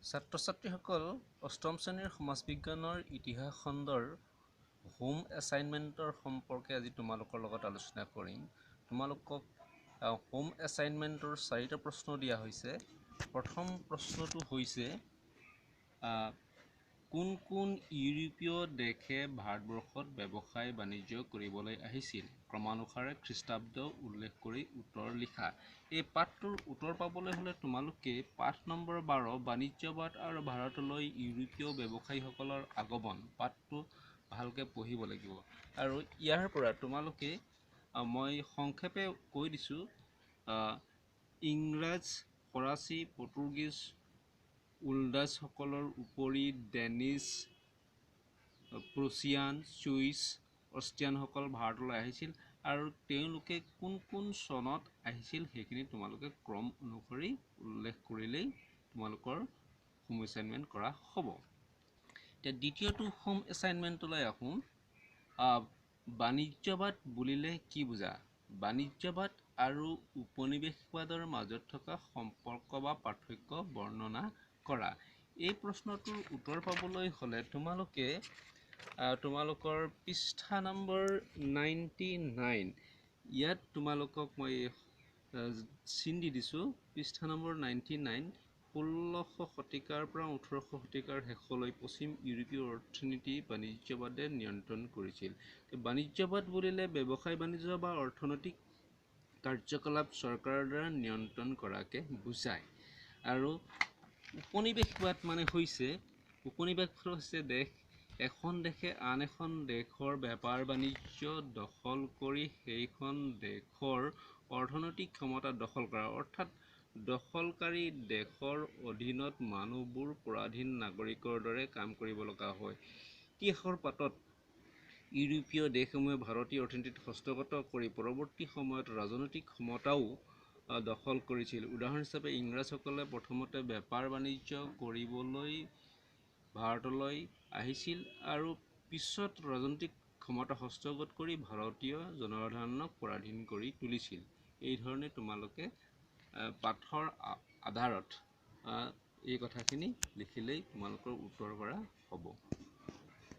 ছাত্ৰ-ছাত্ৰীসকল অষ্টম শ্ৰেণীৰ সমাজ বিজ্ঞানৰ ইতিহাস খণ্ডৰ হোম এছাইনমেণ্টৰ সম্পৰ্কে আজি তোমালোকৰ লগত আলোচনা কৰিম। তোমালোকক হোম এছাইনমেণ্টৰ 4টা প্ৰশ্ন দিয়া হৈছে। প্ৰথম প্ৰশ্নটো হৈছে কোন কোন ইউৰোপীয় দেশে ভাৰতবৰ্ষত ব্যৱসায় বাণিজ্য কৰিবলৈ আহিছিল? ক্ৰমানুসাৰে খ্ৰীষ্টাব্দ উল্লেখ কৰি উত্তৰ লিখা। এই পাঠটোৰ উত্তৰ পাবলৈ হ'লে তোমালোকে পাঠ নম্বৰ 12 বাণিজ্যবাদ আৰু ভাৰতলৈ ইউৰোপীয় ব্যৱসায়ীসকলৰ আগমন পাঠটো ভালকৈ পঢ়িব লাগিব। আৰু ইয়াৰ পৰা তোমালোকে মই সংক্ষেপে কৈ দিছোঁ, ইংৰাজ, ফৰাচী, পৰ্তুগীজ, ওলন্দাজসকলৰ উপৰি ডেনিছ, প্ৰুছিয়ান, ছুইছ, অষ্ট্ৰিয়ানসকল ভাৰতলৈ আহিছিল আৰু তেওঁলোকে কোন কোন চনত আহিছিল সেইখিনি তোমালোকে ক্ৰম অনুসৰি উল্লেখ কৰিলেই তোমালোকৰ হোম এছাইনমেণ্ট কৰা হ'ব। এতিয়া দ্বিতীয়টো হোম এছাইনমেণ্টলৈ আহোঁ। বাণিজ্যবাদ বুলিলে কি বুজা? বাণিজ্যবাদ আৰু উপনিৱেশবাদৰ মাজত থকা সম্পৰ্ক বা পাৰ্থক্য বৰ্ণনা কৰা। এই প্ৰশ্নটোৰ উত্তৰ পাবলৈ হ'লে তোমালোকে তোমালোকৰ পৃষ্ঠা নম্বৰ 99 ইয়াত তোমালোকক মই চিন দি দিছোঁ। পৃষ্ঠা নম্বৰ 99 16শ শতিকাৰ পৰা 18শ শতিকাৰ শেষলৈ পশ্চিম ইউৰোপীয় অৰ্থনীতি বাণিজ্যবাদে নিয়ন্ত্ৰণ কৰিছিল। বাণিজ্যবাদ বুলিলে ব্যৱসায় বাণিজ্য বা অৰ্থনৈতিক কাৰ্যকলাপ চৰকাৰৰ দ্বাৰা নিয়ন্ত্ৰণ কৰাকে বুজায়। আৰু উপনিৱেশবাদ মানে উপনিৱেশ হৈছে এখন দেশে আন এখন দেশৰ বেপাৰ বাণিজ্য দখল কৰি সেইখন দেশৰ অৰ্থনৈতিক ক্ষমতা দখল কৰা, অৰ্থাৎ দখলকাৰী দেশৰ অধীনত মানুহবোৰ পৰাধীন নাগৰিকৰ দৰে কাম কৰিব লগা হয়। ইতিহাসৰ পাতত ইউৰোপীয় দেশসমূহে ভাৰতীয় অৰ্থনীতিত হস্তগত কৰি পৰৱৰ্তী সময়ত ৰাজনৈতিক ক্ষমতাও দখল কৰিছিল। উদাহৰণ হিচাপে ইংৰাজসকলে প্ৰথমতে বেপাৰ বাণিজ্য কৰিবলৈ ভাৰতলৈ আহিছিল আৰু পিছত ৰাজনৈতিক ক্ষমতা হস্তগত কৰি ভাৰতীয় জনসাধাৰণক পৰাধীন কৰি তুলিছিল। এই ধৰণে তোমালোকে পাঠৰ আধাৰত এই কথাখিনি লিখিলেই তোমালোকৰ উত্তৰ কৰা হ'ব।